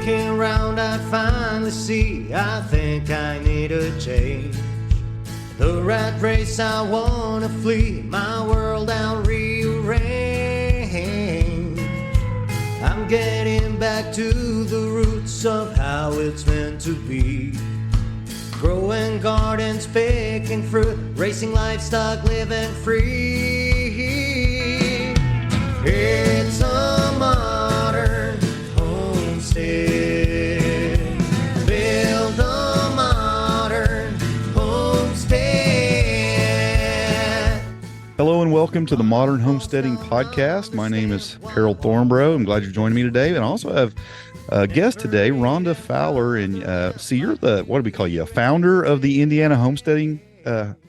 Looking around, I finally see I think I need a change. The rat race, I wanna flee, my world I'll rearrange. I'm getting back to the roots of how it's meant to be. Growing gardens, picking fruit, racing livestock, living free. It's a modern homestead. Build a modern homestead. Hello and welcome to the Modern Homesteading Podcast. My name is Harold Thornborough. I'm glad you're joining me today. And I also have a guest today, Rhonda Fowler. And you're the, what do we call you, a founder of the Indiana Homesteading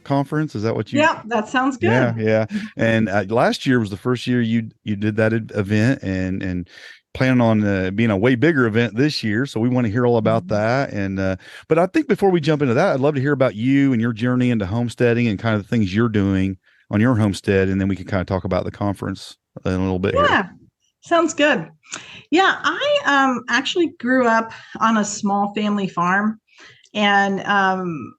Conference? Is that what you? Yeah, that sounds good. Yeah. And last year was the first year you did that event, and planning on being a way bigger event this year. So we want to hear all about that. And but I think before we jump into that, I'd love to hear about you and your journey into homesteading and kind of the things you're doing on your homestead, and then we can kind of talk about the conference in a little bit. Yeah, sounds good. Yeah, I actually grew up on a small family farm, and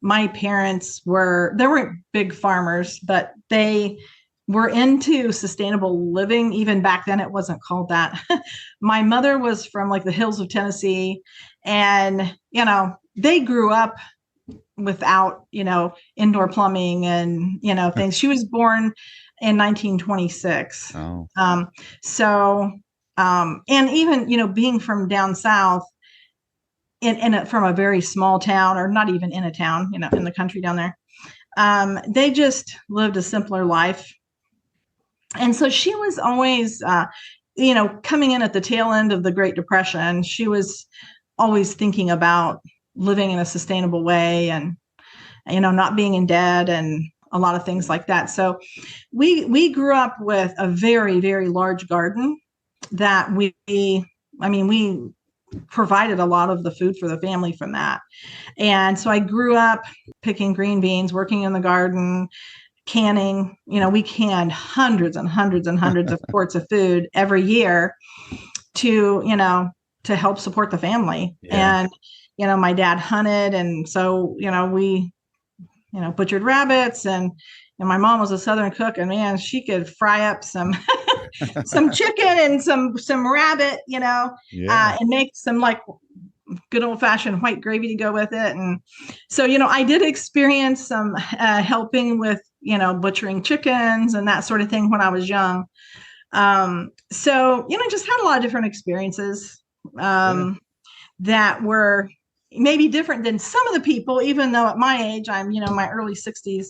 my parents they weren't big farmers, but they were into sustainable living. Even back then, it wasn't called that. My mother was from like the hills of Tennessee, and they grew up without indoor plumbing and things. She was born in 1926. Oh. And even being from down south, from a very small town, or not even in a town, in the country down there, they just lived a simpler life. And so she was always coming in at the tail end of the Great Depression. She was always thinking about living in a sustainable way, and not being in debt, and a lot of things like that. So we grew up with a very, very large garden that we provided a lot of the food for the family from that. And so I grew up picking green beans, working in the garden, canning. We canned hundreds and hundreds and hundreds of quarts of food every year to help support the family. Yeah. And my dad hunted, and so we butchered rabbits, and my mom was a Southern cook, and man, she could fry up some some chicken and some rabbit, and make some like good old fashioned white gravy to go with it. And so I did experience some helping with butchering chickens and that sort of thing when I was young. So just had a lot of different experiences that were maybe different than some of the people, even though at my age, I'm, my early 60s,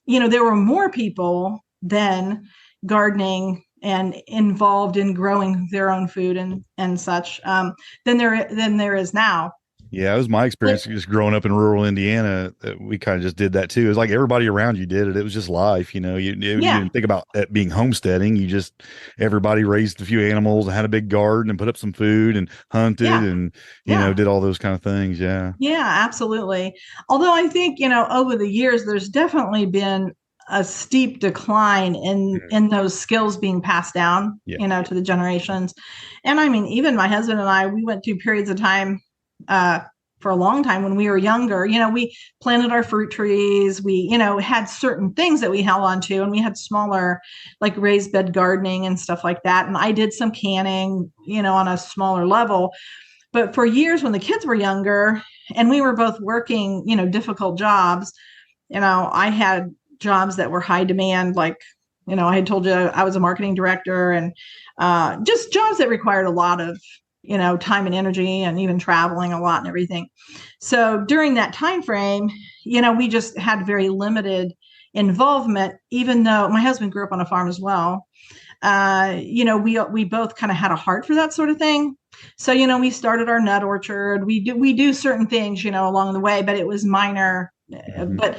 there were more people then gardening and involved in growing their own food and such than there is now. Yeah, it was my experience just growing up in rural Indiana. We kind of just did that too. It was like everybody around you did it. It was just life, you didn't think about it being homesteading. Everybody raised a few animals and had a big garden and put up some food and hunted and, did all those kind of things. Yeah. Yeah, absolutely. Although I think, over the years, there's definitely been a steep decline in those skills being passed down, to the generations. And I mean, even my husband and I, we went through periods of time for a long time when we were younger. We planted our fruit trees. We, had certain things that we held on to, and we had smaller, like raised bed gardening and stuff like that. And I did some canning, on a smaller level. But for years when the kids were younger and we were both working, difficult jobs, I had jobs that were high demand, like, I had told you I was a marketing director, and just jobs that required a lot of time and energy, and even traveling a lot and everything. So during that time frame, we just had very limited involvement, even though my husband grew up on a farm as well. We both kind of had a heart for that sort of thing. So, we started our nut orchard. We do certain things, along the way, but it was minor. But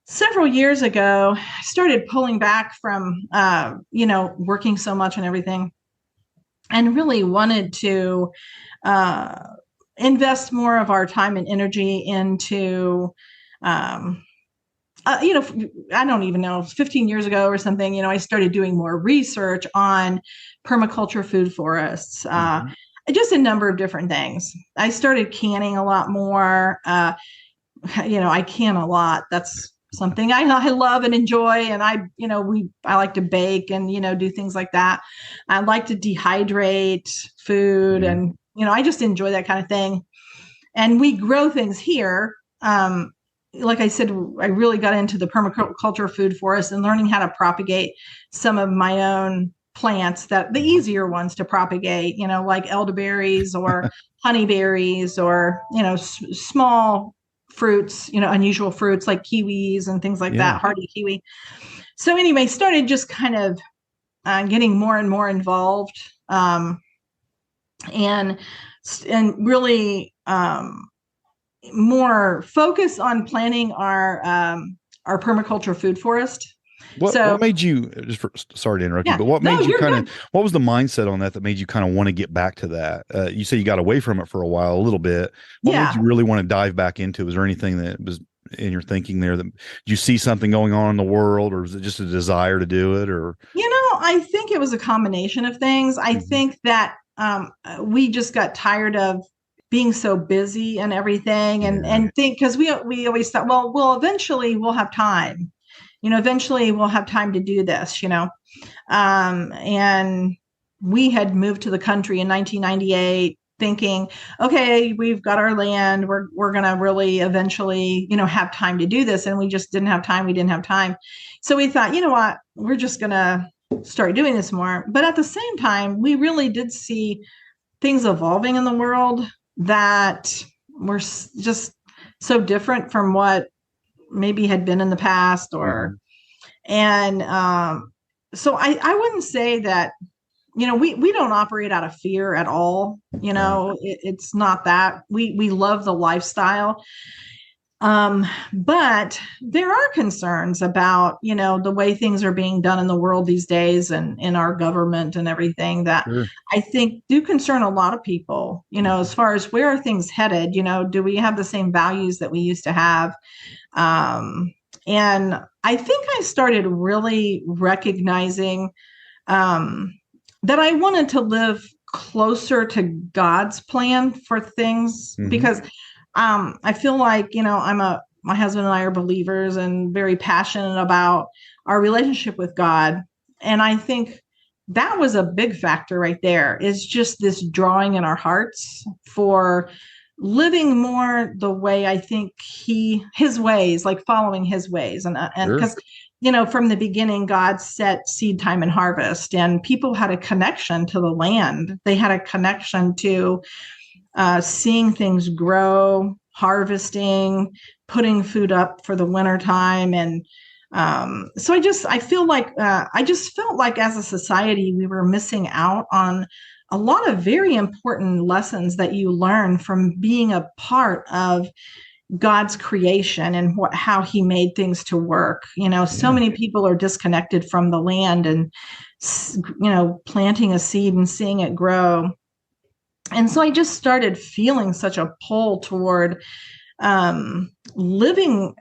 several years ago, I started pulling back from, working so much and everything, and really wanted to invest more of our time and energy into, I don't even know, 15 years ago or something, I started doing more research on permaculture food forests. just a number of different things. I started canning a lot more. I can a lot. That's something I love and enjoy. And I like to bake and, do things like that. I like to dehydrate food and, I just enjoy that kind of thing. And we grow things here. Like I said, I really got into the permaculture food forest and learning how to propagate some of my own plants, that the easier ones to propagate, like elderberries or honeyberries or, small fruits, unusual fruits like kiwis and things like that, hardy kiwi. So anyway, started just kind of getting more and more involved and really more focus on planting our permaculture food forest. What made you, sorry to interrupt you, but what made you what was the mindset on that made you kind of want to get back to that? You say you got away from it for a while, a little bit. What made you really want to dive back into it? Was there anything that was in your thinking there, that did you see something going on in the world, or was it just a desire to do it? Or, I think it was a combination of things. I think that we just got tired of being so busy and everything, and think, because we always thought, well, eventually we'll have time. Eventually we'll have time to do this, and we had moved to the country in 1998 thinking, okay, we've got our land. We're going to really eventually, have time to do this. And we just didn't have time. We didn't have time. So we thought, you know what, we're just going to start doing this more. But at the same time, we really did see things evolving in the world that were just so different from what maybe had been in the past, or, and so I wouldn't say that, we don't operate out of fear at all. It's not that. We love the lifestyle. But there are concerns about, the way things are being done in the world these days and in our government and everything that I think do concern a lot of people, as far as where are things headed, do we have the same values that we used to have? And I think I started really recognizing, that I wanted to live closer to God's plan for things, because I feel like, my husband and I are believers and very passionate about our relationship with God. And I think that was a big factor right there, is just this drawing in our hearts for living more the way I think his ways, like following his ways. And because, from the beginning, God set seed time and harvest, and people had a connection to the land. They had a connection to seeing things grow, harvesting, putting food up for the winter time. And so I just felt like as a society, we were missing out on a lot of very important lessons that you learn from being a part of God's creation and how he made things to work. So many people are disconnected from the land and, planting a seed and seeing it grow. And so I just started feeling such a pull toward living,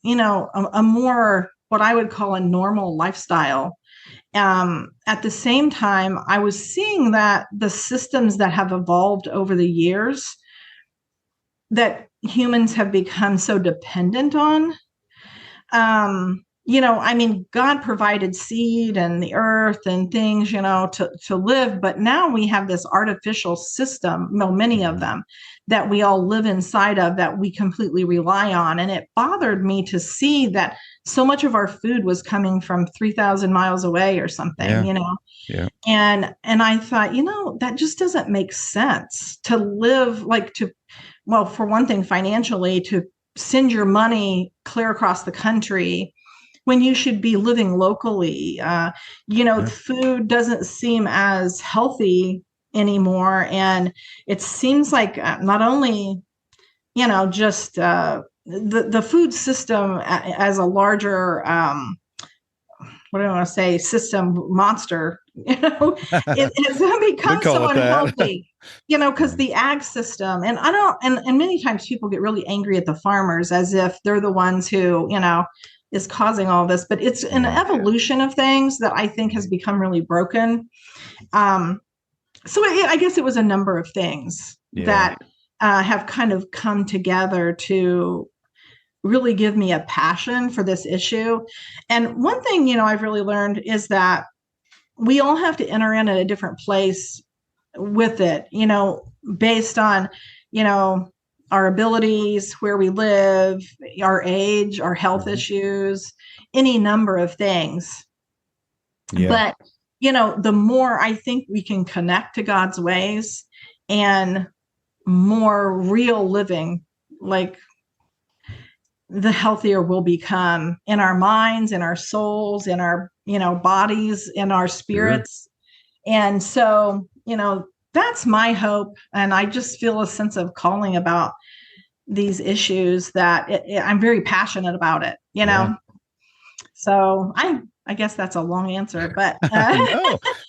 a more, what I would call a normal lifestyle. At the same time, I was seeing that the systems that have evolved over the years that humans have become so dependent on, God provided seed and the earth and things, to live. But now we have this artificial system, many of them, that we all live inside of, that we completely rely on. And it bothered me to see that so much of our food was coming from 3,000 miles away or something, And I thought, that just doesn't make sense to live for one thing, financially, to send your money clear across the country when you should be living locally. Food doesn't seem as healthy anymore. And it seems like not only, just the food system as a larger, what do I want to say, system monster, it has become so unhealthy, because the ag system, and and many times people get really angry at the farmers as if they're the ones who, is causing all this, but it's an evolution of things that I think has become really broken. So I guess it was a number of things that have kind of come together to really give me a passion for this issue. And one thing, I've really learned is that we all have to enter in at a different place with it, based on, our abilities, where we live, our age, our health issues, any number of things. But, the more I think we can connect to God's ways and more real living, like, the healthier we'll become in our minds, in our souls, in our, bodies, in our spirits. And so, that's my hope. And I just feel a sense of calling about these issues that I'm very passionate about it, So I guess that's a long answer, but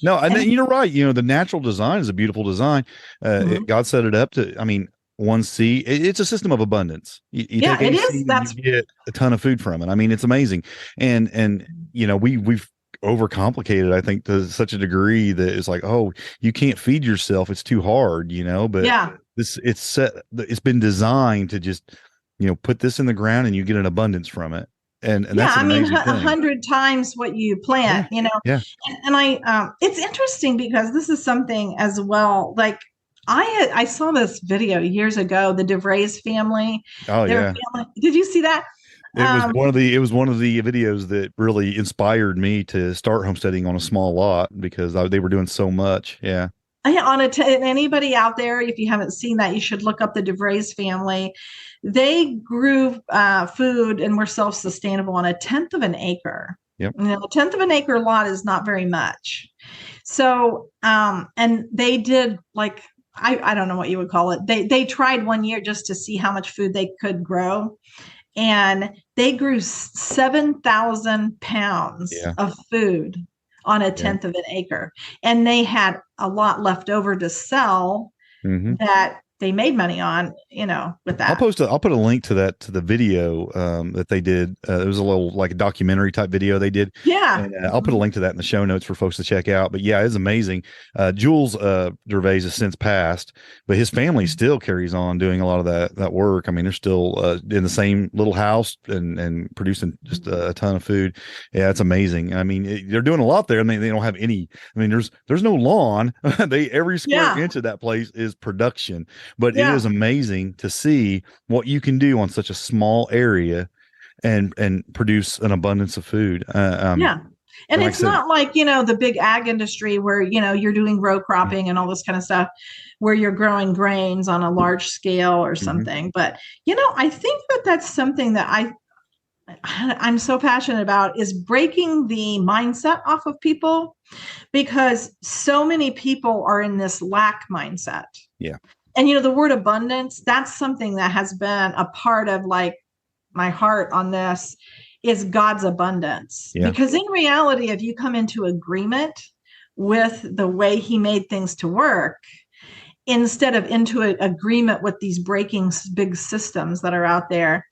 no, and then, you're right. The natural design is a beautiful design. God set it up to, one seed. It's a system of abundance. You take it is. You get a ton of food from it. It's amazing. And we've overcomplicated, I think, to such a degree that it's like, oh, you can't feed yourself. It's too hard, but it's been designed to just, put this in the ground and you get an abundance from it. And that's 100 times what you plant, And I, it's interesting because this is something as well, like, I saw this video years ago, the DeVries family. Oh, yeah. Family. Did you see that? It was one of the videos that really inspired me to start homesteading on a small lot because they were doing so much. Yeah. Anybody out there, if you haven't seen that, you should look up the DeVries family. They grew food and were self-sustainable on 1/10 of an acre. Yep. 1/10 of an acre lot is not very much. So, and they did, like, I don't know what you would call it. They tried one year just to see how much food they could grow. And they grew 7,000 pounds of food on 1/10 of an acre. And they had a lot left over to sell that they made money on, with that. I'll put a link to that, to the video that they did. It was a little like a documentary type video they did. Yeah. And, I'll put a link to that in the show notes for folks to check out. But yeah, it's amazing. Jules Gervais has since passed, but his family still carries on doing a lot of that work. They're still in the same little house and producing just a ton of food. Yeah, it's amazing. They're doing a lot there. They don't have any. There's no lawn. Every square inch of that place is production. But it is amazing to see what you can do on such a small area and produce an abundance of food. And it's not like, the big ag industry where, you're doing row cropping and all this kind of stuff where you're growing grains on a large scale or something. But, I think that's something that I'm so passionate about, is breaking the mindset off of people, because so many people are in this lack mindset. Yeah. And, the word abundance, that's something that has been a part of, like, my heart on this, is God's abundance. Yeah. Because in reality, if you come into agreement with the way he made things to work, instead of into an agreement with these breaking big systems that are out there,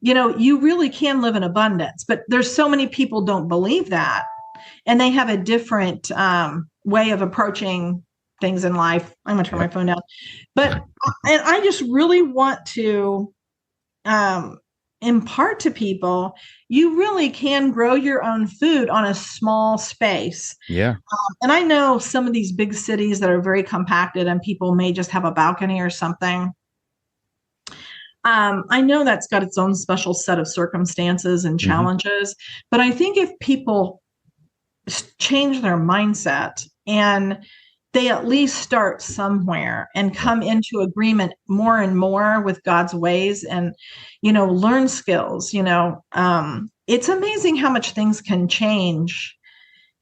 you really can live in abundance. But there's so many people don't believe that. And they have a different way of approaching things in life. I'm going to turn my phone down. But and I just really want to impart to people, you really can grow your own food on a small space. Yeah. And I know some of these big cities that are very compacted and people may just have a balcony or something. I know that's got its own special set of circumstances and challenges, but I think if people change their mindset and they at least start somewhere and come into agreement more and more with God's ways and, learn skills, it's amazing how much things can change,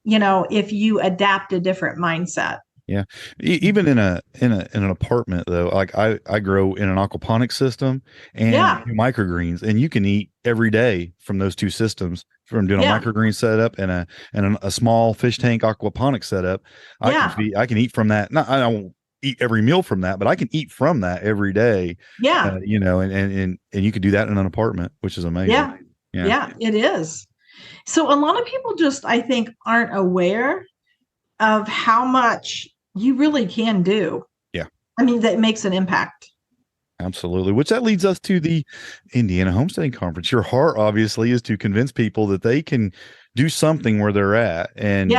if you adapt a different mindset. Yeah. Even in an apartment though, like I grow in an aquaponic system and microgreens, and you can eat every day from those two systems, from doing a microgreen setup and a small fish tank aquaponic setup. I can eat from that. I don't eat every meal from that, but I can eat from that every day. Yeah. And you could do that in an apartment, which is amazing. Yeah, it is. So a lot of people just, I think, aren't aware of how much you really can do. Yeah. I mean, that makes an impact. Absolutely. Which that leads us to the Indiana Homesteading Conference. Your heart obviously is to convince people that they can do something where they're at. And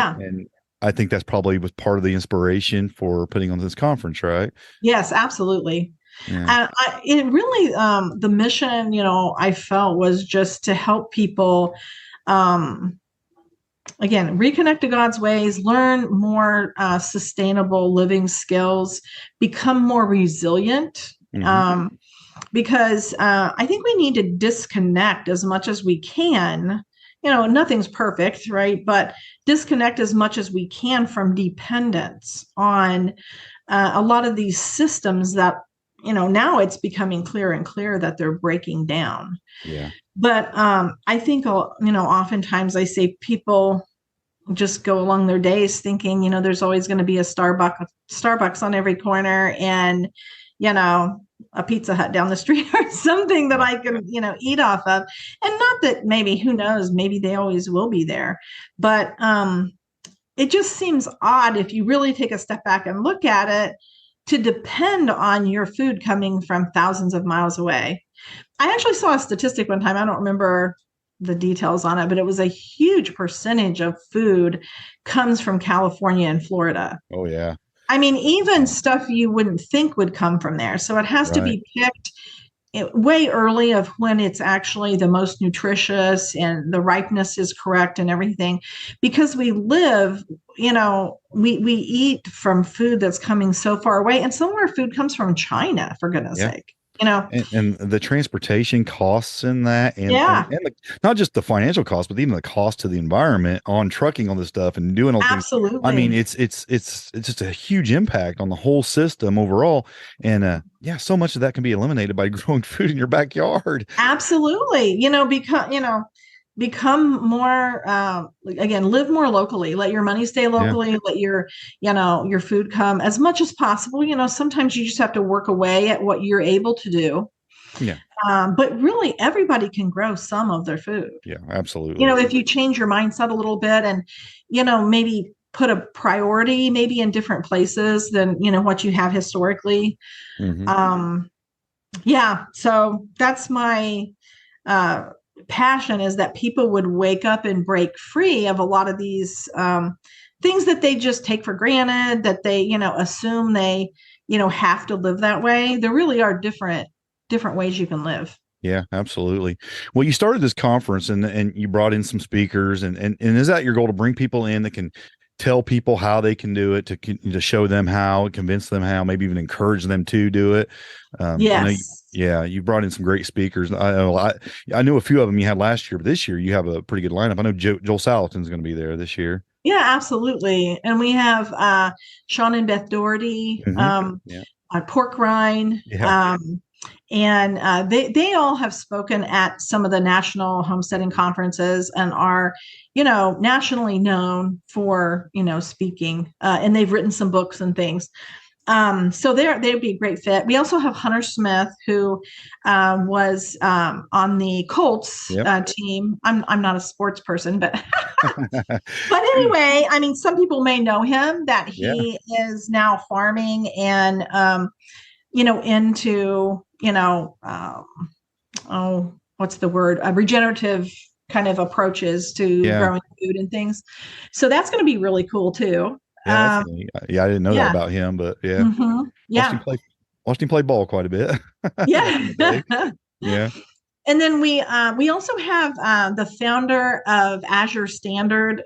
I think that's probably was part of the inspiration for putting on this conference, right? Yes, absolutely. Yeah. It really, the mission, I felt was just to help people, again, reconnect to God's ways, learn more sustainable living skills, become more resilient. Because I think we need to disconnect as much as we can. Nothing's perfect, right? But disconnect as much as we can from dependence on a lot of these systems that, now it's becoming clearer and clearer that they're breaking down. Yeah. But I think, oftentimes I say people just go along their days thinking, there's always going to be a Starbucks on every corner and, a Pizza Hut down the street or something that I can, eat off of. And not that maybe, who knows, maybe they always will be there. But it just seems odd if you really take a step back and look at it to depend on your food coming from thousands of miles away. I actually saw a statistic one time. I don't remember the details on it, but it was a huge percentage of food comes from California and Florida. Oh, yeah. I mean, even stuff you wouldn't think would come from there. So it has to be picked way early of when it's actually the most nutritious and the ripeness is correct and everything, because we live, we eat from food that's coming so far away, and some of our food comes from China, for goodness sake. And the transportation costs in that, and not just the financial cost, but even the cost to the environment on trucking all this stuff and doing all things. Absolutely. I mean, it's just a huge impact on the whole system overall. And so much of that can be eliminated by growing food in your backyard. Absolutely. Become more, again, live more locally, let your money stay locally, let your food come as much as possible. Sometimes you just have to work away at what you're able to do. Yeah. But really everybody can grow some of their food. Yeah, absolutely. If you change your mindset a little bit and, maybe put a priority maybe in different places than, what you have historically. So that's my, passion, is that people would wake up and break free of a lot of these things that they just take for granted, that they assume they have to live that way. There really are different ways you can live. Yeah, absolutely. Well, you started this conference and you brought in some speakers, and is that your goal, to bring people in that can tell people how they can do it, to show them how, convince them how, maybe even encourage them to do it? Yes. You brought in some great speakers. I knew a few of them you had last year, but this year you have a pretty good lineup. I know Joel Salatin's going to be there this year. Yeah, absolutely. And we have Sean and Beth Doherty, Pork Rind, and they all have spoken at some of the national homesteading conferences and are, nationally known for, speaking, and they've written some books and things. So they'd be a great fit. We also have Hunter Smith, who was on the Colts team. I'm not a sports person, but anyway, I mean, some people may know him, that he is now farming and into what's the word? Regenerative kind of approaches to growing food and things. So that's going to be really cool too. I didn't know that about him, but watched him play ball quite a bit. And then we also have the founder of Azure Standard.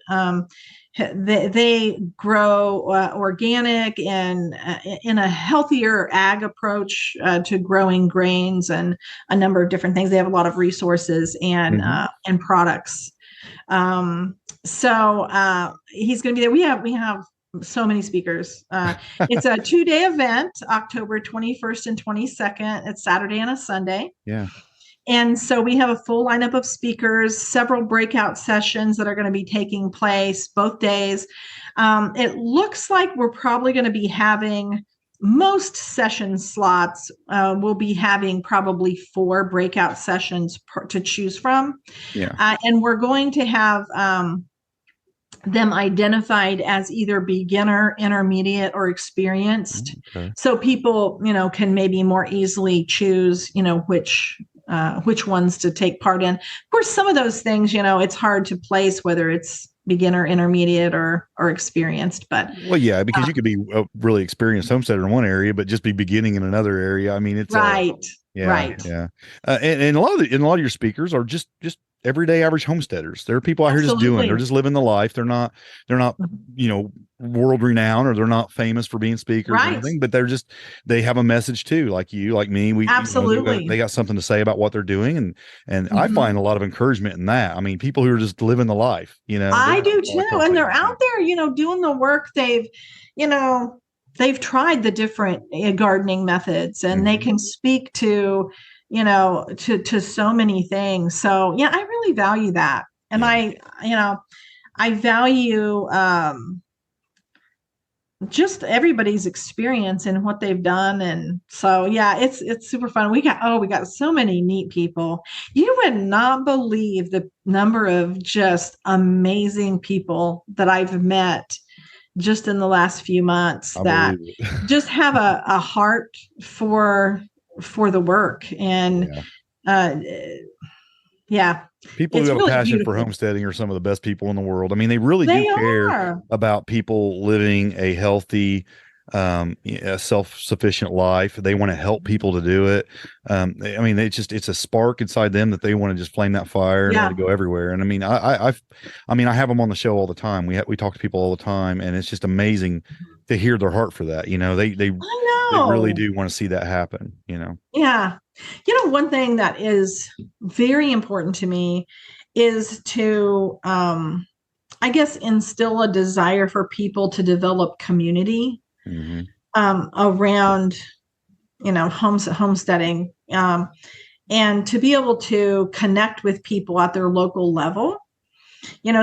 They grow organic and in a healthier ag approach to growing grains and a number of different things. They have a lot of resources and products. So he's going to be there. We have so many speakers. It's a 2-day event, October 21st and 22nd. It's Saturday and a Sunday. Yeah. And so we have a full lineup of speakers, several breakout sessions that are going to be taking place both days. It looks like we're probably going to be having most session slots. We'll be having probably 4 breakout sessions to choose from. Yeah. And we're going to have them identified as either beginner, intermediate, or experienced. Okay. So people, can maybe more easily choose, which ones to take part in. Of course, some of those things, it's hard to place whether it's beginner, intermediate, or experienced. But well, yeah, because you could be a really experienced homesteader in one area, but just be beginning in another area. I mean, it's right. Yeah, right. yeah, and a lot of your speakers are just everyday average homesteaders. There are people out here just Absolutely. they're just living the life. They're not world renowned, or they're not famous for being speakers or Right. anything. But they have a message too, like you, like me. We Absolutely. they got something to say about what they're doing, and I find a lot of encouragement in that. I mean, people who are just living the life. I do too, and they're out there, doing the work. They've tried the different gardening methods, and they can speak to to so many things. So yeah, I really value that. And I value just everybody's experience and what they've done. And so yeah, it's super fun. We got so many neat people. You would not believe the number of just amazing people that I've met just in the last few months that just have a heart for the work. And people who have a passion for homesteading are some of the best people in the world. I mean, they really do care about people living a healthy, self-sufficient life. They want to help people to do it. I mean, it's a spark inside them that they want to just flame that fire and let it go everywhere. And I mean, I have them on the show all the time. We talk to people all the time, and it's just amazing to hear their heart for that. They really do want to see that happen. Yeah. One thing that is very important to me is to, I guess, instill a desire for people to develop community around, homesteading, and to be able to connect with people at their local level.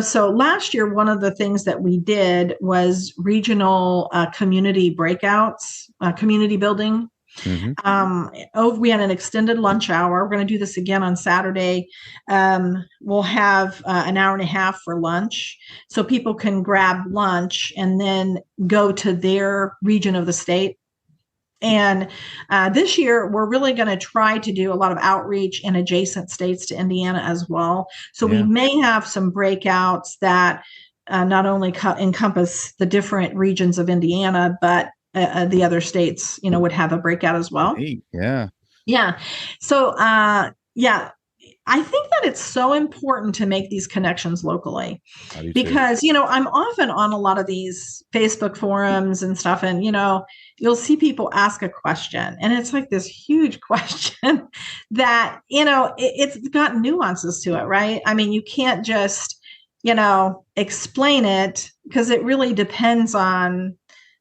So last year, one of the things that we did was regional community breakouts, community building. We had an extended lunch hour. We're going to do this again on Saturday. We'll have an hour and a half for lunch, so people can grab lunch and then go to their region of the state. And this year, we're really going to try to do a lot of outreach in adjacent states to Indiana as well. So we may have some breakouts that not only encompass the different regions of Indiana, but the other states, would have a breakout as well. Yeah. Yeah. So, I think that it's so important to make these connections locally because, I'm often on a lot of these Facebook forums and stuff, and, you'll see people ask a question, and it's like this huge question that, it's got nuances to it, right? I mean, you can't just, explain it, because it really depends on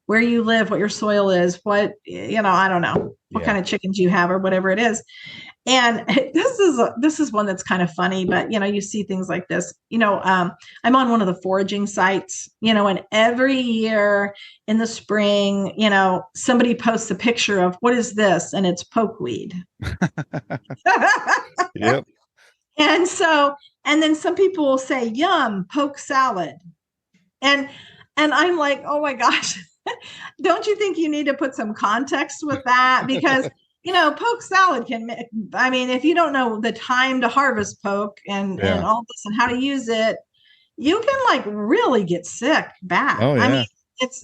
where you live, what your soil is, what, I don't know, what kind of chickens you have or whatever it is. And this is one that's kind of funny, but, you see things like this, I'm on one of the foraging sites, and every year in the spring, somebody posts a picture of what is this? And it's pokeweed. Yep. And then some people will say, yum, poke salad. And I'm like, oh my gosh, don't you think you need to put some context with that? Because, poke salad if you don't know the time to harvest poke and all this and how to use it, you can really get sick bad. Oh, yeah. I mean, it's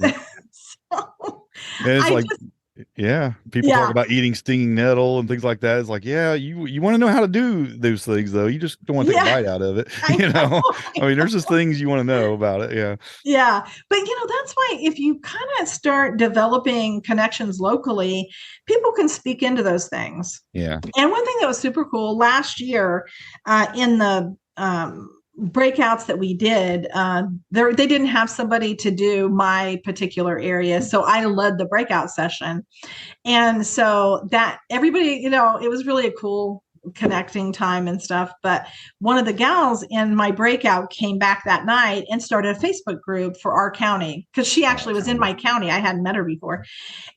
people talk about eating stinging nettle and things like that. It's like, you want to know how to do those things, though. You just don't want to take a bite out of it. I mean, there's just things you want to know about it. Yeah. But, that's why if you kind of start developing connections locally, people can speak into those things. Yeah. And one thing that was super cool last year in the breakouts that we did, they didn't have somebody to do my particular area. So I led the breakout session. And so that everybody, it was really a cool connecting time and stuff. But one of the gals in my breakout came back that night and started a Facebook group for our county, because she actually was in my county. I hadn't met her before.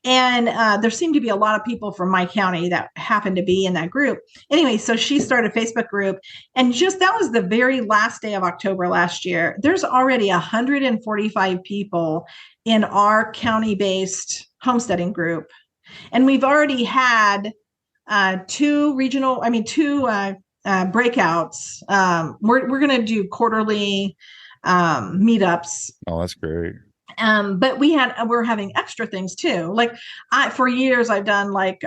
And there seemed to be a lot of people from my county that happened to be in that group. Anyway, so she started a Facebook group, and just that was the very last day of October last year. There's already 145 people in our county-based homesteading group. And we've already had two breakouts. We're going to do quarterly meetups. Oh, that's great. But we're having extra things too. Like for years I've done like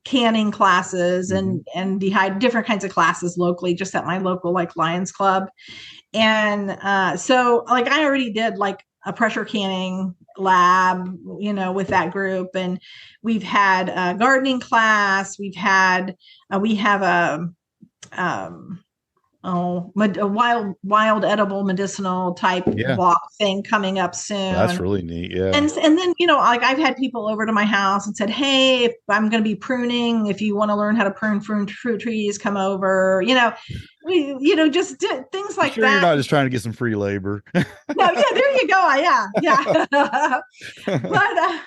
canning classes and different kinds of classes locally, just at my local like Lions Club. And so like I already did like a pressure canning lab, with that group. And we've had a gardening class. We have a wild edible medicinal type walk thing coming up soon. That's really neat. Yeah. And then, like I've had people over to my house and said, hey, if I'm going to be pruning, if you want to learn how to prune fruit trees, come over, just things like that. You're not just trying to get some free labor. No. Yeah. There you go. Yeah. But,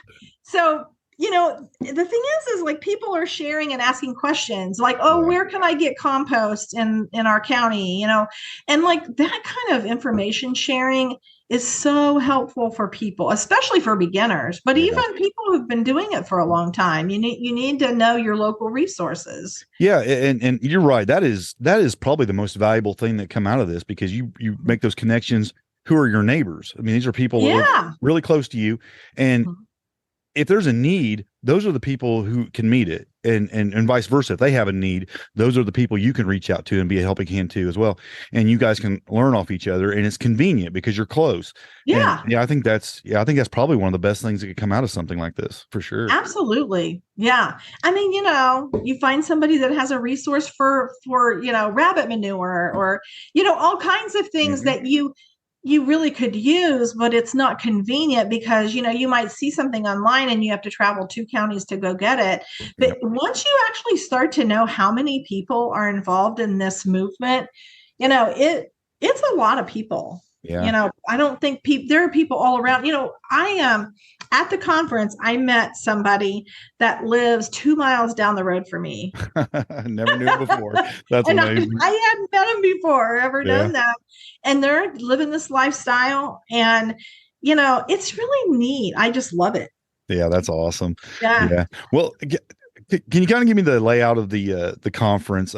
so, the thing is like people are sharing and asking questions like, where can I get compost in our county? And like that kind of information sharing is so helpful for people, especially for beginners, but even people who've been doing it for a long time. You need to know your local resources. Yeah. And you're right. That is probably the most valuable thing that come out of this, because you make those connections. Who are your neighbors? I mean, these are people that live really close to you. And if there's a need, those are the people who can meet it, and vice versa. If they have a need, those are the people you can reach out to and be a helping hand to as well. And you guys can learn off each other, and it's convenient because you're close. Yeah. And I think that's probably one of the best things that could come out of something like this, for sure. Absolutely. Yeah. I mean, you find somebody that has a resource for rabbit manure or, all kinds of things that you really could use, but it's not convenient because, you might see something online and you have to travel 2 counties to go get it. But once you actually start to know how many people are involved in this movement, it's a lot of people. Yeah. I don't think there are people all around. I at the conference, I met somebody that lives 2 miles down the road from me. I never knew him before. That's amazing. I hadn't met him before, ever done that. And they're living this lifestyle, and it's really neat. I just love it. Yeah, that's awesome. Yeah. Well, can you kind of give me the layout of the conference?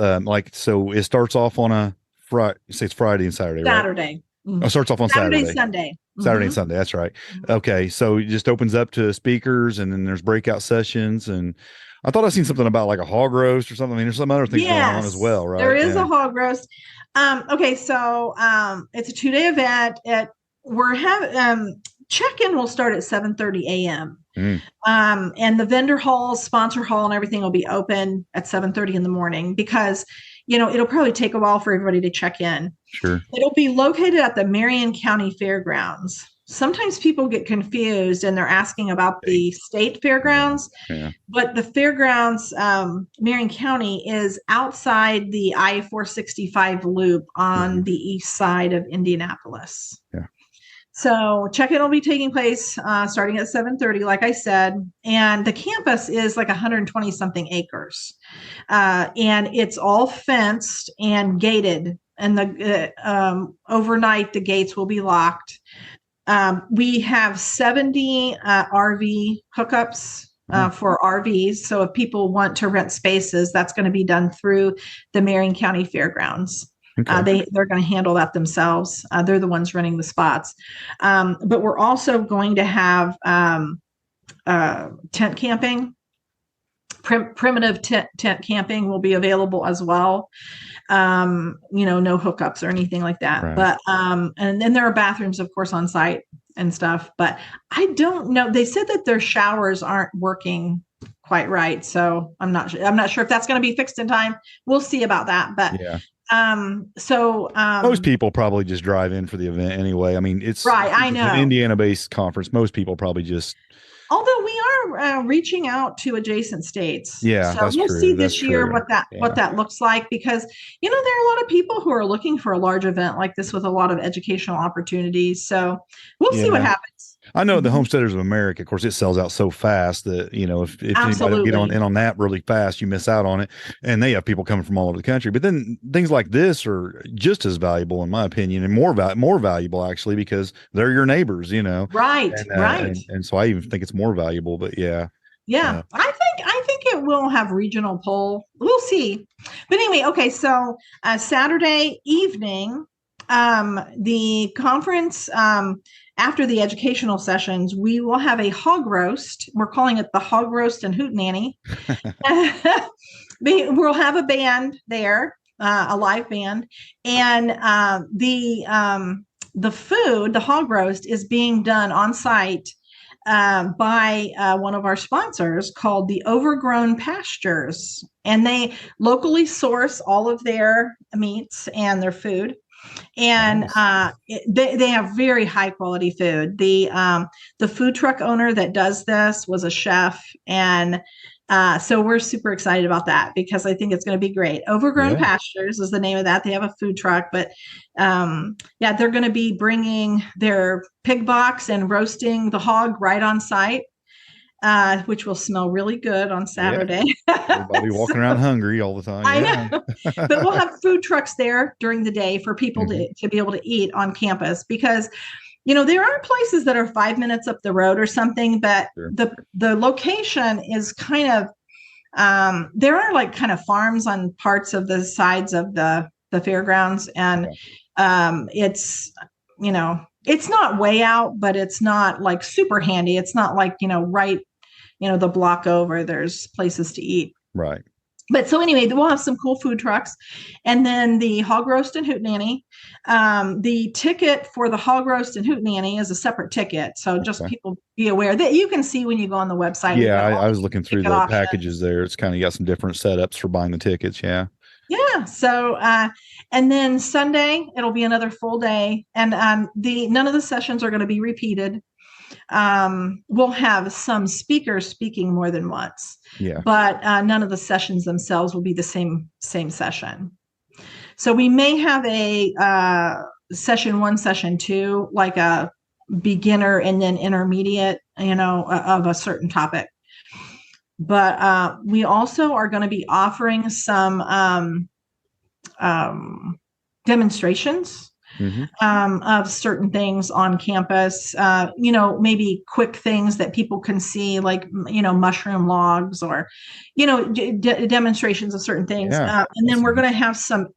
So it starts off on a Friday. Say it's Friday and Saturday, right? Saturday. Mm-hmm. Oh, starts off on Saturday. Sunday. Saturday and Sunday. That's right. Mm-hmm. Okay. So it just opens up to speakers, and then there's breakout sessions. And I thought I seen something about like a hog roast or something. I mean, there's some other things going on as well, right? There is a hog roast. Okay. So, it's a 2-day event check-in will start at 7:30 a.m. And the vendor hall, sponsor hall, and everything will be open at 7:30 in the morning because, it'll probably take a while for everybody to check in. Sure. It'll be located at the Marion County Fairgrounds. Sometimes people get confused and they're asking about the state fairgrounds, but the fairgrounds, Marion County, is outside the I-465 loop on the east side of Indianapolis. Yeah. So check-in will be taking place starting at 7:30, like I said, and the campus is like 120 something acres, and it's all fenced and gated. And the overnight the gates will be locked. We have 70 RV hookups for RVs. So if people want to rent spaces, that's going to be done through the Marion County Fairgrounds. Okay. They're going to handle that themselves. They're the ones running the spots. But we're also going to have tent camping. Primitive tent camping will be available as well. No hookups or anything like that. Right. But and then there are bathrooms, of course, on site and stuff. But I don't know. They said that their showers aren't working quite right, so I'm not sure if that's going to be fixed in time. We'll see about that. But most people probably just drive in for the event anyway. I mean, it's right. I know an Indiana-based conference. Most people probably just. Although we reaching out to adjacent states. Yeah, so that's we'll true. see That's this year true. what that looks like, because there are a lot of people who are looking for a large event like this with a lot of educational opportunities. So we'll see what happens. I know the Homesteaders of America, of course, it sells out so fast that, if anybody don't get in on that really fast, you miss out on it. And they have people coming from all over the country. But then things like this are just as valuable, in my opinion, and more valuable, actually, because they're your neighbors, Right, right. And so I even think it's more valuable. But yeah. I think it will have regional pull. We'll see. But anyway, okay. So Saturday evening, the conference, after the educational sessions, we will have a hog roast. We're calling it the hog roast and hootenanny. We'll have a band there, a live band, and the food, the hog roast, is being done on site by one of our sponsors called the Overgrown Pastures, and they locally source all of their meats and their food. And they have very high quality food. The food truck owner that does this was a chef, and so we're super excited about that because I think it's going to be great. Overgrown Pastures is the name of that. They have a food truck, but they're going to be bringing their pig box and roasting the hog right on site. Which will smell really good on Saturday. Everybody walking around hungry all the time. I know. But we'll have food trucks there during the day for people to be able to eat on campus, because there are places that are 5 minutes up the road or something, but the location is kind of there are like kind of farms on parts of the sides of the fairgrounds, and it's it's not way out, but it's not like super handy. It's not like, right, the block over, there's places to eat. Right. But so anyway, we'll have some cool food trucks, and then the hog roast and hootenanny. The ticket for the hog roast and hootenanny is a separate ticket. So just people be aware that you can see when you go on the website. Yeah, I was looking through the packages there. It's kind of got some different setups for buying the tickets. Yeah. Yeah. So, and then Sunday, it'll be another full day, and none of the sessions are going to be repeated. We'll have some speakers speaking more than once, but none of the sessions themselves will be the same session. So we may have a session 1, session 2, like a beginner and then intermediate, of a certain topic. But we also are going to be offering some demonstrations of certain things on campus, maybe quick things that people can see, like, mushroom logs, or, demonstrations of certain things. And then we're going to have some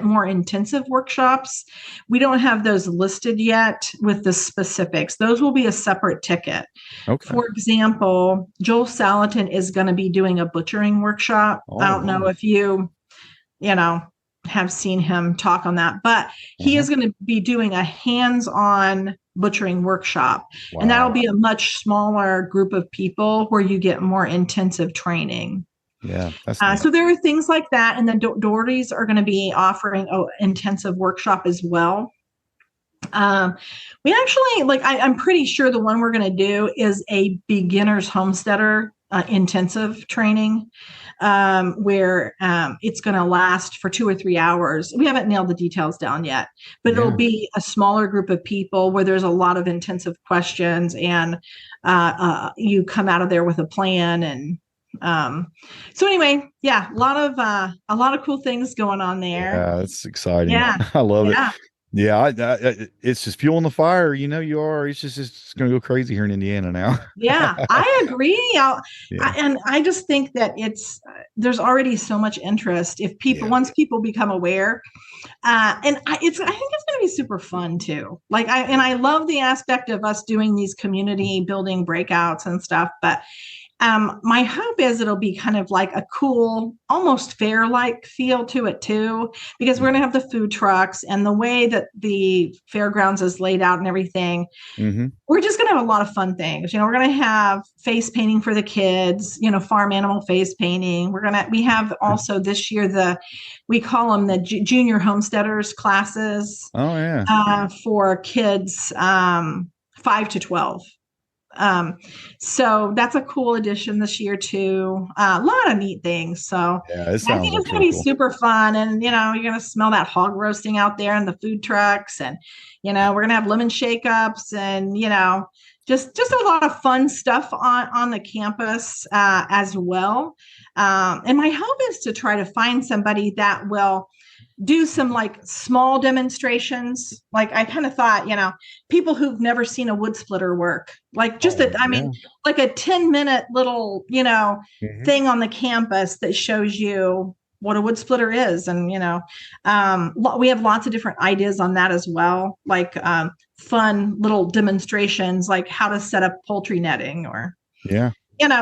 more intensive workshops. We don't have those listed yet with the specifics. Those will be a separate ticket. Okay. For example, Joel Salatin is going to be doing a butchering workshop. I don't know if you have seen him talk on that, but he is going to be doing a hands-on butchering workshop. And that'll be a much smaller group of people where you get more intensive training. Yeah. So there are things like that. And then Doherty's are going to be offering an intensive workshop as well. We actually, I'm pretty sure the one we're going to do is a beginner's homesteader intensive training, where it's going to last for 2 or 3 hours. We haven't nailed the details down yet, but it'll be a smaller group of people where there's a lot of intensive questions, and you come out of there with a plan. And so anyway, a lot of cool things going on there. Yeah, that's exciting. Yeah, I love it. Yeah, it's just fueling the fire. You are. It's just going to go crazy here in Indiana now. Yeah, I agree. And I just think that there's already so much interest. If people, once people become aware, and I think it's going to be super fun too. I love the aspect of us doing these community building breakouts and stuff, but my hope is it'll be kind of like a cool, almost fair-like feel to it too, because we're going to have the food trucks, and the way that the fairgrounds is laid out and everything. We're just going to have a lot of fun things. We're going to have face painting for the kids, farm animal face painting. We have also this year we call them the junior homesteaders classes. Oh yeah. For kids 5 to 12. So that's a cool addition this year too. A lot of neat things. So Yeah, it I sounds think like it's going to be cool. super fun. And, you're going to smell that hog roasting out there in the food trucks. And, we're going to have lemon shake-ups and, just a lot of fun stuff on the campus as well. And my hope is to try to find somebody that will do some like small demonstrations. Like I kind of thought, people who've never seen a wood splitter work, like just like a 10-minute little, thing on the campus that shows you what a wood splitter is. And, we have lots of different ideas on that as well. Like fun little demonstrations, like how to set up poultry netting or,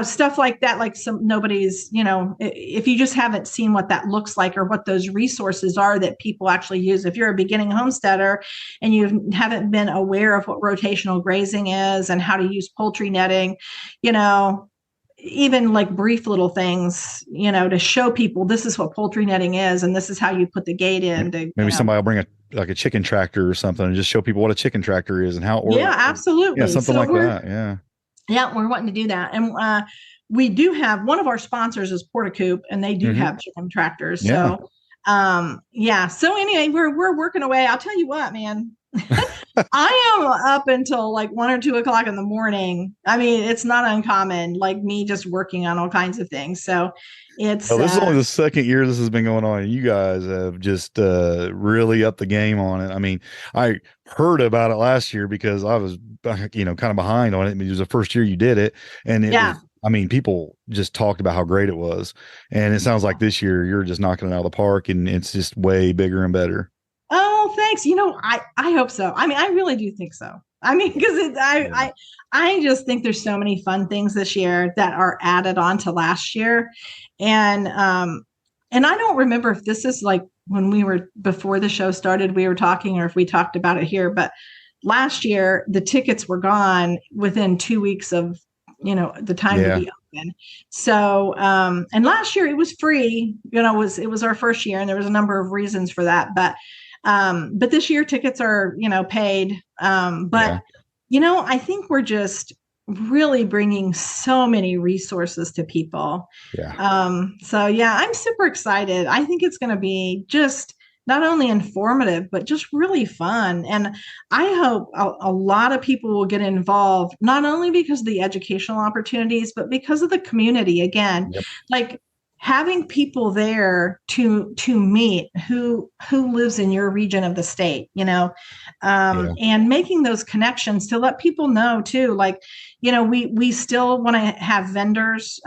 stuff like that. Like nobody's, if you just haven't seen what that looks like or what those resources are that people actually use. If you're a beginning homesteader and you haven't been aware of what rotational grazing is and how to use poultry netting, even like brief little things, to show people this is what poultry netting is and this is how you put the gate in. Maybe somebody will bring a chicken tractor or something and just show people what a chicken tractor is and how it works. Yeah, absolutely. Yeah, something like that. Yeah. Yeah, we're wanting to do that. And we do have one of our sponsors is Porticoop, and they do have chicken tractors. Yeah. So, So anyway, we're working away. I'll tell you what, man. I am up until like 1 or 2 o'clock in the morning. I mean, it's not uncommon, like me just working on all kinds of things. So it's this is only the second year this has been going on. You guys have just really upped the game on it. I mean, I heard about it last year because I was, kind of behind on it. I mean, it was the first year you did it. And it was, I mean, people just talked about how great it was. And it sounds like this year you're just knocking it out of the park and it's just way bigger and better. Oh, thanks. I hope so. I mean, I really do think so. I mean, because I just think there's so many fun things this year that are added on to last year. And I don't remember if this is like when we were before the show started, we were talking or if we talked about it here, but last year the tickets were gone within 2 weeks of, the time to be open. So, and last year it was free, it was our first year and there was a number of reasons for that, but this year tickets are, paid. I think we're just really bringing so many resources to people. Yeah. I'm super excited. I think it's going to be just not only informative, but just really fun. And I hope a lot of people will get involved, not only because of the educational opportunities, but because of the community. Again, like having people there to meet who lives in your region of the state, and making those connections to let people know too, like, we still want to have vendors.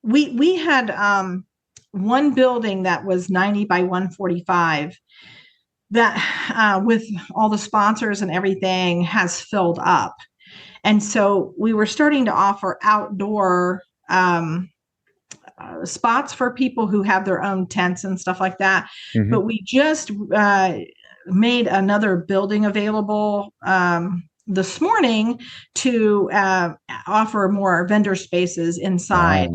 We had one building that was 90 by 145 that with all the sponsors and everything has filled up. And so we were starting to offer outdoor spots for people who have their own tents and stuff like that. But we just made another building available this morning to offer more vendor spaces inside.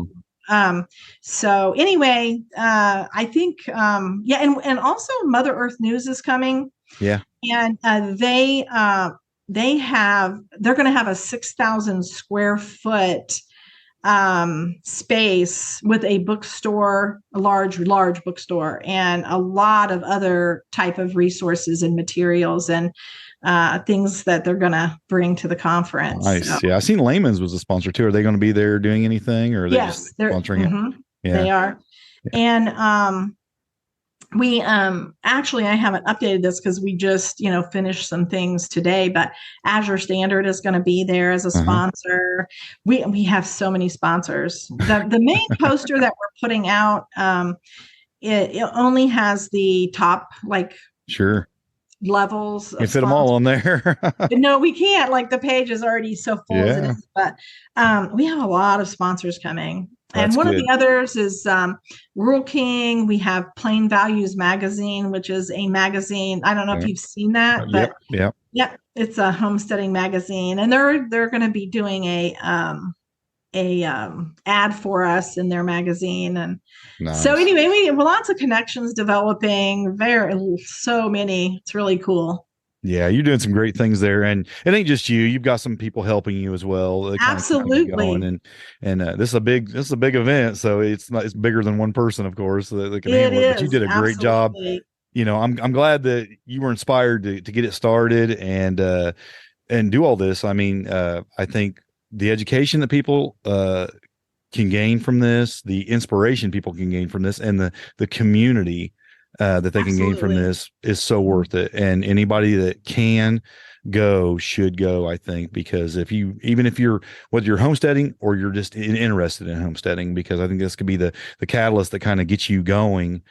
So anyway, I think, and also Mother Earth News is coming. Yeah. And they're going to have a 6,000 square foot space with a bookstore, a large bookstore, and a lot of other type of resources and materials and things that they're going to bring to the conference. Nice. So. Yeah. I seen Layman's was a sponsor too. Are they going to be there doing anything or are they just sponsoring it? Yeah. They are. Yeah. And, we actually, I haven't updated this because we just, finished some things today, but Azure Standard is going to be there as a sponsor. We have so many sponsors. The main poster that we're putting out, it only has the top levels. You fit them all on there. No, we can't. Like the page is already so full as it is, but we have a lot of sponsors coming. And one of the others is Rural King. We have Plain Values Magazine, which is a magazine. I don't know if you've seen that, but it's a homesteading magazine, and they're going to be doing a ad for us in their magazine. And so anyway, we have lots of connections developing. So many. It's really cool. Yeah, you're doing some great things there, and it ain't just you. You've got some people helping you as well. That kind of keep you going, Absolutely. and this is a big event, so it's bigger than one person, of course, that can It handle it. But you is. did a great job. Absolutely. I'm glad that you were inspired to get it started and do all this. I mean, I think the education that people can gain from this, the inspiration people can gain from this, and the community that they can gain from Absolutely. this is so worth it. And anybody that can go should go, I think, because even if you're, whether you're homesteading or you're just interested in homesteading, because I think this could be the catalyst that kind of gets you going.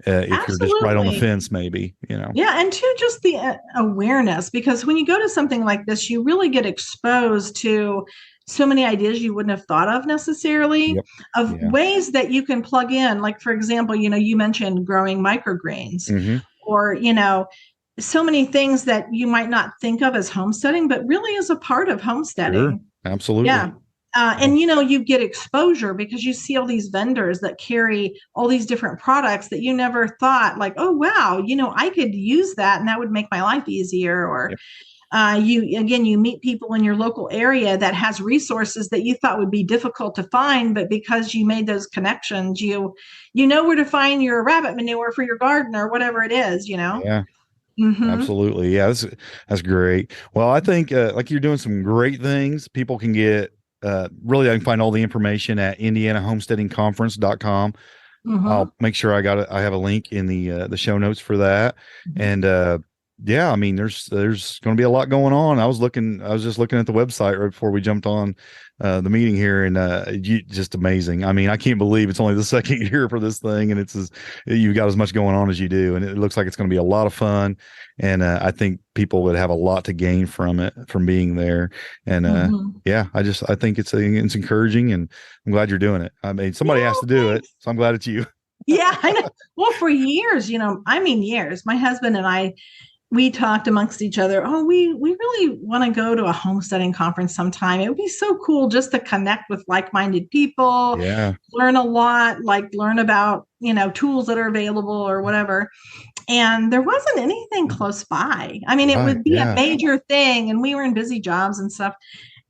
If you're just right on the Absolutely. fence, maybe. Yeah, and two, just the awareness, because when you go to something like this, you really get exposed to so many ideas you wouldn't have thought of necessarily, Yep. of Yeah. ways that you can plug in. Like, for example, you mentioned growing microgreens, Hmm. or so many things that you might not think of as homesteading, but really is a part of Sure. homesteading. Absolutely. Yeah. And you get exposure because you see all these vendors that carry all these different products that you never thought, like, oh wow, I could use that and that would make my life easier. Or Yep. you meet people in your local area that has resources that you thought would be difficult to find, but because you made those connections, you know where to find your rabbit manure for your garden or whatever it is. Yeah. Mm-hmm. Absolutely. Yeah, that's great. Well, I think like you're doing some great things. People can get really, I can find all the information at indianahomesteadingconference.com. Mm-hmm. I'll make sure I have a link in the show notes for that. And yeah, I mean there's going to be a lot going on. I was just looking at the website right before we jumped on the meeting here, and just amazing. I mean, I can't believe it's only the second year for this thing, and you've got as much going on as you do, and it looks like it's going to be a lot of fun. And I think people would have a lot to gain from it, from being there. And Mm-hmm. yeah, I think it's encouraging, and I'm glad you're doing it. I mean, somebody has Yeah, to do it, thanks. so I'm glad it's you. Yeah, I know. Well, for years, years, my husband and I, we talked amongst each other, oh, we really want to go to a homesteading conference sometime. It would be so cool just to connect with like-minded people, Yeah. learn a lot, like learn about, tools that are available or whatever. And there wasn't anything close by. I mean, it Right. would be a Yeah. major thing, and we were in busy jobs and stuff.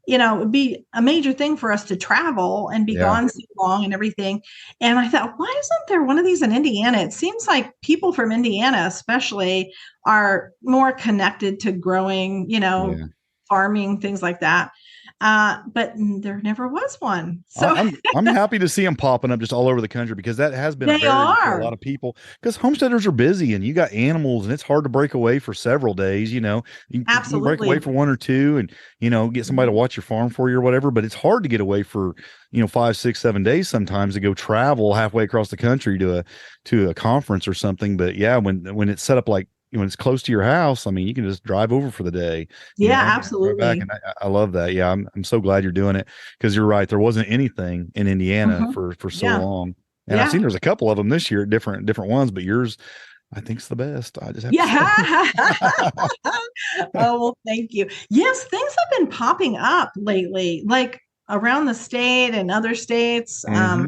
It would be a major thing for us to travel and be Yeah. gone so long and everything. And I thought, why isn't there one of these in Indiana? It seems like people from Indiana, especially, are more connected to growing, Yeah. farming, things like that. But there never was one. I- So I'm I'm happy to see them popping up just all over the country, because that has been a they barrier for a are. lot of people, because homesteaders are busy and you got animals and it's hard to break away for several days. You can break away Absolutely. for one or two and get somebody to watch your farm for you or whatever, but it's hard to get away for 5, 6, 7 days sometimes, to go travel halfway across the country to a conference or something. But yeah, when it's set up like when it's close to your house, I mean, you can just drive over for the day, Yeah, right back. absolutely. And I love that. Yeah, I'm so glad you're doing it, because you're right. There wasn't anything in Indiana Mhm. for so Yeah. long, and I've Yeah. seen there's a couple of them this year, different ones, but yours, I think, is the best. I just have to Yeah. say. Oh, well, thank you. Yes, things have been popping up lately, like around the state and other states. Hmm.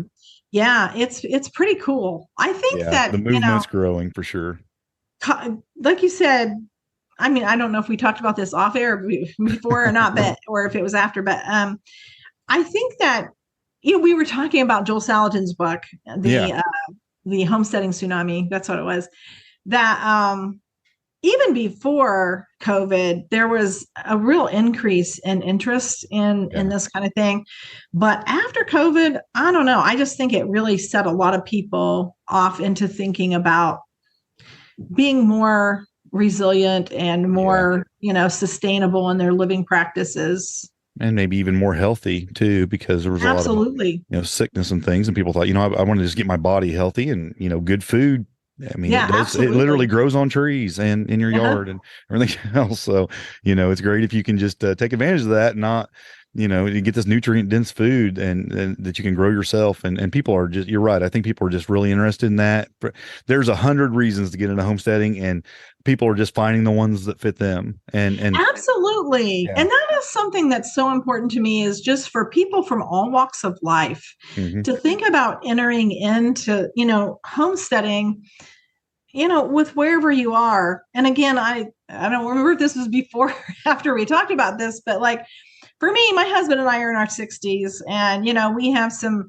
Yeah, it's pretty cool. I think Yeah, that, the movement's growing for sure. like you said, I mean, I don't know if we talked about this off air before or not, but or if it was after, but I think that we were talking about Joel Salatin's book, Yeah, the Homesteading Tsunami. That's what it was. That even before COVID, there was a real increase in interest in yeah, this kind of thing. But after COVID, I don't know. I just think it really set a lot of people off into thinking about being more resilient and yeah. more, sustainable in their living practices. And maybe even more healthy too, because there was a lot of Absolutely. sickness and things, and people thought, I want to just get my body healthy, and good food. I mean, it Yeah, does. It literally absolutely. grows on trees and in your Uh-huh. yard and everything else. So, it's great if you can just take advantage of that, and not, you get this nutrient dense food and that you can grow yourself. And people are just, you're right. I think people are just really interested in that. There's 100 reasons to get into homesteading, and people are just finding the ones that fit them. And Absolutely. yeah. And that is something that's so important to me, is just for people from all walks of life Hmm. to think about entering into, homesteading, with wherever you are. And again, I don't remember if this was before or after we talked about this, but like for me, my husband and I are in our 60s, and we have some,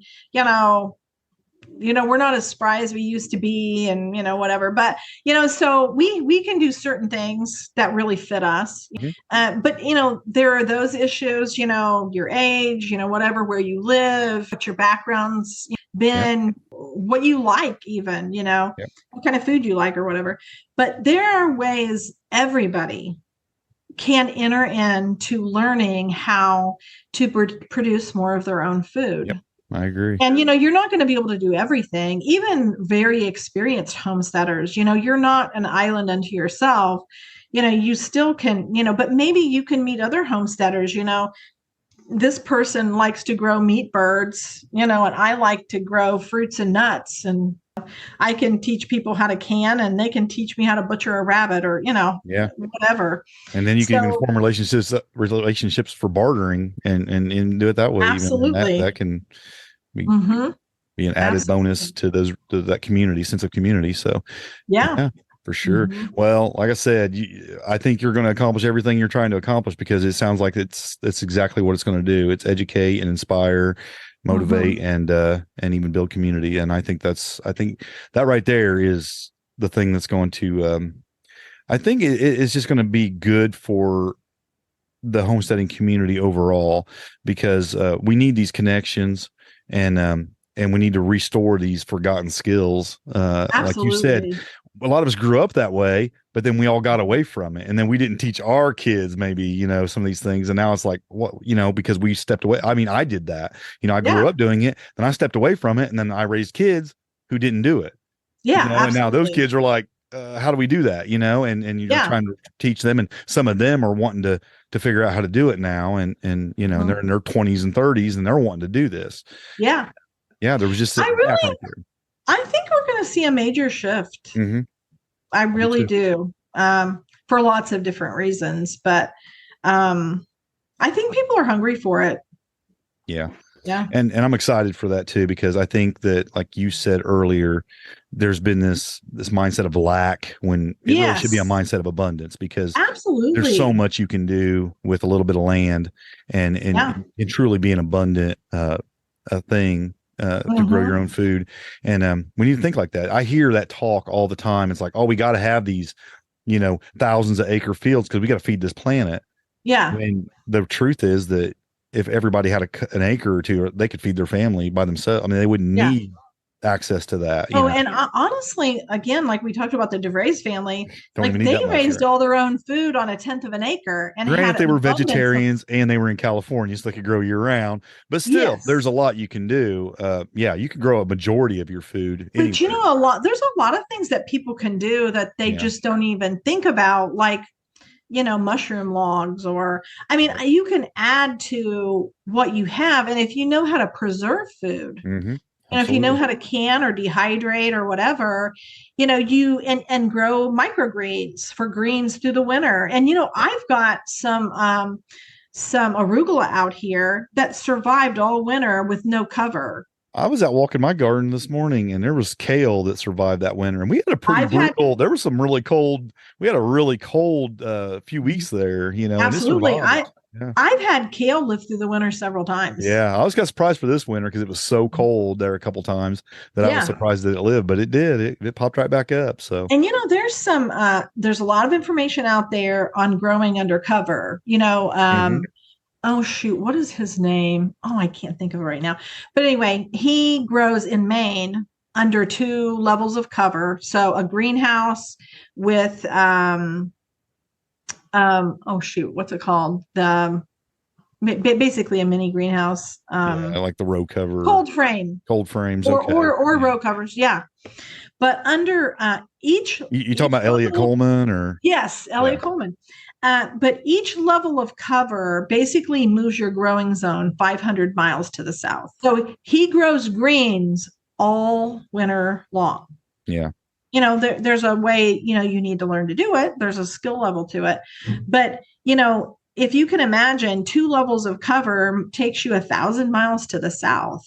we're not as spry as we used to be, and whatever, but so we can do certain things that really fit us. But there are those issues, your age, whatever, where you live, what your background's been, what you like, even what kind of food you like or whatever. But there are ways everybody can enter into learning how to produce more of their own food. I agree. And, you're not going to be able to do everything. Even very experienced homesteaders, you're not an island unto yourself. You still can, but maybe you can meet other homesteaders. This person likes to grow meat birds, and I like to grow fruits and nuts, and I can teach people how to can, and they can teach me how to butcher a rabbit, or whatever. And then you can even form relationships for bartering and do it that way. Absolutely. Even that can be an added bonus to that community, sense of community. So yeah, for sure. Well, like I said, I think you're going to accomplish everything you're trying to accomplish, because it sounds like it's exactly what it's going to do. It's educate and inspire, motivate, and even build community. And I think that right there is the thing that's going to, I think it's just going to be good for the homesteading community overall, because we need these connections, and we need to restore these forgotten skills. Like you said, a lot of us grew up that way, but then we all got away from it. And then we didn't teach our kids maybe, some of these things. And now it's like, what, because we stepped away. I mean, I did that, I grew up doing it, then I stepped away from it. And then I raised kids who didn't do it. Yeah. And now those kids are like, how do we do that? And you're trying to teach them. And some of them are wanting to figure out how to do it now. And they're in their 20s and 30s, and they're wanting to do this. Yeah. Yeah. There was just, I think we're going to see a major shift. I really do, for lots of different reasons. But I think people are hungry for it. Yeah. Yeah. And I'm excited for that too, because I think that, like you said earlier, there's been this mindset of lack when it really should be a mindset of abundance, because absolutely there's so much you can do with a little bit of land, and truly be an abundant thing. To grow your own food. And we need to think like that. I hear that talk all the time. It's like, oh, we got to have these, thousands of acre fields because we got to feed this planet. Yeah. And the truth is that if everybody had an acre or two, they could feed their family by themselves. I mean, they wouldn't need access to that. And honestly, again, like we talked about the DeVries family, like they raised all their own food on 1/10 of an acre. And granted, they were vegetarians and they were in California, so they could grow year round. But still, there's a lot you can do. You could grow a majority of your food. But there's a lot of things that people can do that they just don't even think about, like mushroom logs, or you can add to what you have. And if you know how to preserve food, and if you know how to can or dehydrate or whatever, you and grow microgreens for greens through the winter. And I've got some arugula out here that survived all winter with no cover. I was out walking my garden this morning, and there was kale that survived that winter. And we had a pretty brutal. There was some really cold. We had a really cold few weeks there. Absolutely. I've had kale live through the winter several times. Yeah, I was got surprised for this winter because it was so cold there a couple times that I was surprised that it lived, but it did. It popped right back up. So, and there's a lot of information out there on growing undercover. Oh shoot, what is his name? Oh, I can't think of it right now. But anyway, he grows in Maine under 2 levels of cover. So a greenhouse with oh shoot, what's it called? Basically a mini greenhouse. I like the row cover. Cold frames. Or row covers, yeah. But under each you talking about Elliot Coleman or? Yes, Elliot Coleman. But each level of cover basically moves your growing zone 500 miles to the south. So he grows greens all winter long. Yeah. There's a way, you need to learn to do it. There's a skill level to it. But, if you can imagine 2 levels of cover takes you 1,000 miles to the south.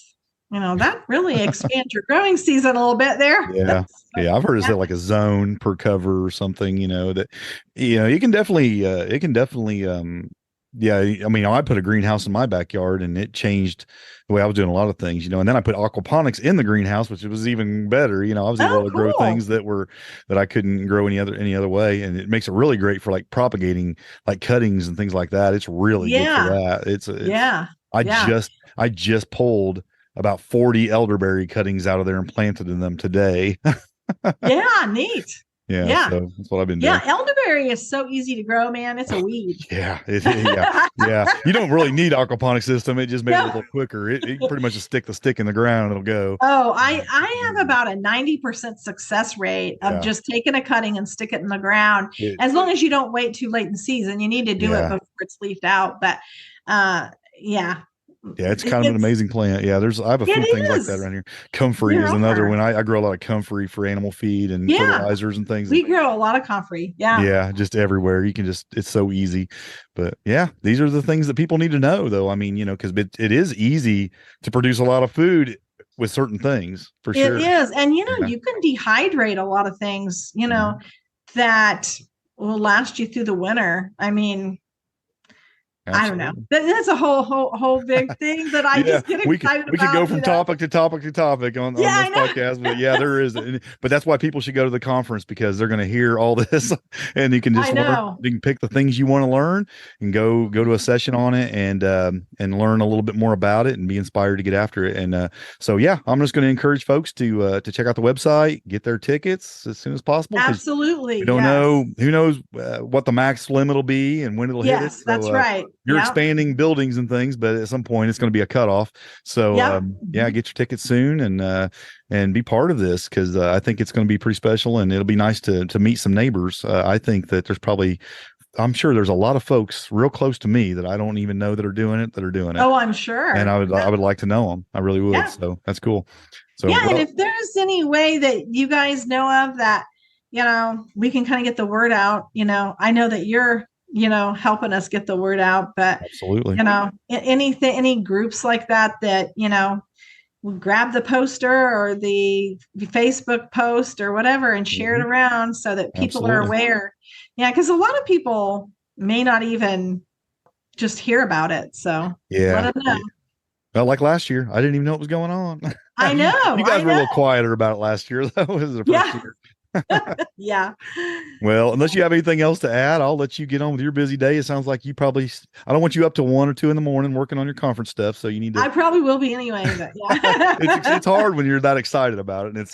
that really expands your growing season a little bit there. Yeah. Yeah. I've heard it's like a zone per cover or something, that, you can definitely, yeah. I mean, I put a greenhouse in my backyard and it changed the way I was doing a lot of things, and then I put aquaponics in the greenhouse, which was even better. I was able to grow things that I couldn't grow any other way. And it makes it really great for like propagating like cuttings and things like that. It's really good for that. I just pulled about 40 elderberry cuttings out of there and planted in them today. Yeah, neat. Yeah, so that's what I've been doing. Yeah, elderberry is so easy to grow, man. It's a weed. Yeah. You don't really need aquaponic system. It just makes it a little quicker. It pretty much just stick the stick in the ground and it'll go. Oh, I have about a 90% success rate of just taking a cutting and stick it in the ground. As long as you don't wait too late in the season, you need to do it before it's leafed out. But yeah, it's kind of an amazing plant. Yeah, I have a few things like that around here. Comfrey is another one. I grow a lot of comfrey for animal feed and fertilizers and things. We grow a lot of comfrey. Yeah. Yeah, just everywhere. You can it's so easy. But yeah, these are the things that people need to know, though. I mean, because it is easy to produce a lot of food with certain things, for sure. It is. And, you can dehydrate a lot of things, that will last you through the winter. I mean, absolutely. I don't know. That's a whole big thing that I just get excited about. We could go from topic to topic to topic on this podcast, but there is. But that's why people should go to the conference, because they're going to hear all this, and you can just learn. You can pick the things you want to learn and go to a session on it and learn a little bit more about it and be inspired to get after it. And so I'm just going to encourage folks to check out the website, get their tickets as soon as possible. Absolutely. We don't know who knows what the max limit will be and when it'll hit it. Yes, that's right. You're expanding buildings and things, but at some point it's going to be a cutoff. So get your tickets soon and be part of this, because I think it's going to be pretty special, and it'll be nice to meet some neighbors. I think that I'm sure there's a lot of folks real close to me that I don't even know that are doing it. Oh, I'm sure. And I would like to know them. I really would. Yeah. So that's cool. So and if there's any way that you guys know of that, we can kind of get the word out. I know that you're helping us get the word out, but absolutely, any groups like that, we'll grab the poster or the Facebook post or whatever and share it around so that people are aware. Yeah. Because a lot of people may not even just hear about it. So let them know. Well, like last year, I didn't even know what was going on. I know. You guys were a little quieter about it last year, though. This is the first year. Yeah. Well, unless you have anything else to add, I'll let you get on with your busy day. It sounds like I don't want you up to 1 or 2 in the morning working on your conference stuff. So you need to. I probably will be anyway, but it's hard when you're that excited about it, and it's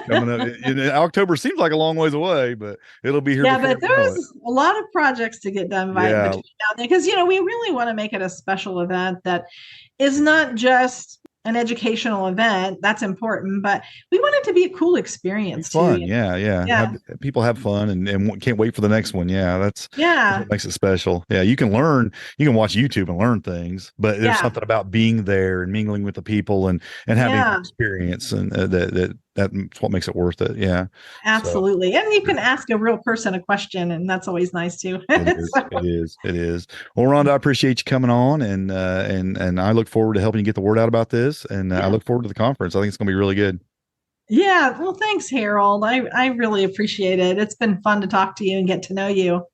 coming up. And October seems like a long ways away, but it'll be here. Yeah, but there's a lot of projects to get done between now and then, because we really want to make it a special event that is not just an educational event. That's important, but we want it to be a cool experience. It's fun. Yeah. People have fun and can't wait for the next one. That's what makes it special. Yeah. You can watch YouTube and learn things, but there's something about being there and mingling with the people and having an experience, and that's what makes it worth it. Yeah, absolutely. So, and you can ask a real person a question, and that's always nice too. It is. Well, Rhonda, I appreciate you coming on, and I look forward to helping you get the word out about this. And I look forward to the conference. I think it's going to be really good. Yeah. Well, thanks, Harold. I really appreciate it. It's been fun to talk to you and get to know you.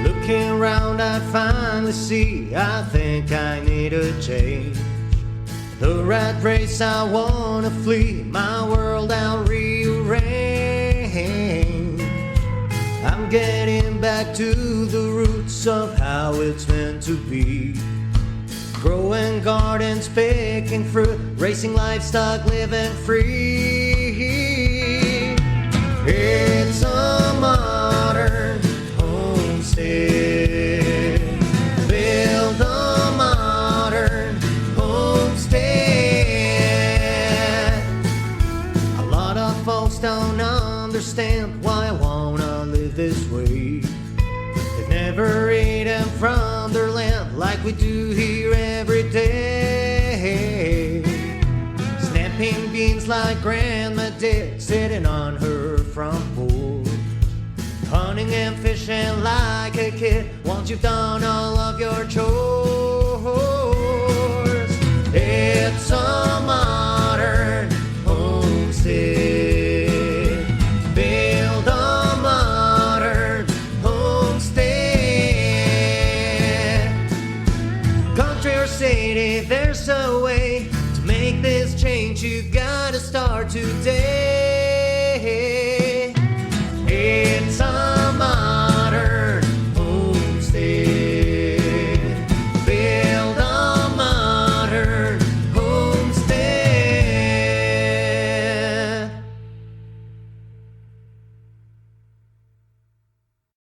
Looking around, I finally see I think I need a change. The rat race, I wanna flee, my world I'll rearrange. I'm getting back to the roots of how it's meant to be. Growing gardens, picking fruit, racing livestock, living free. It's a modern homestead. Build a modern homestead. A lot of folks don't understand why I wanna live this way. They've never eaten from their land like we do here every day. Snapping beans like Grandma did, sitting on her front porch. Hunting and fishing like a kid once you've done all of your chores. there's a way to make this change. You gotta start today.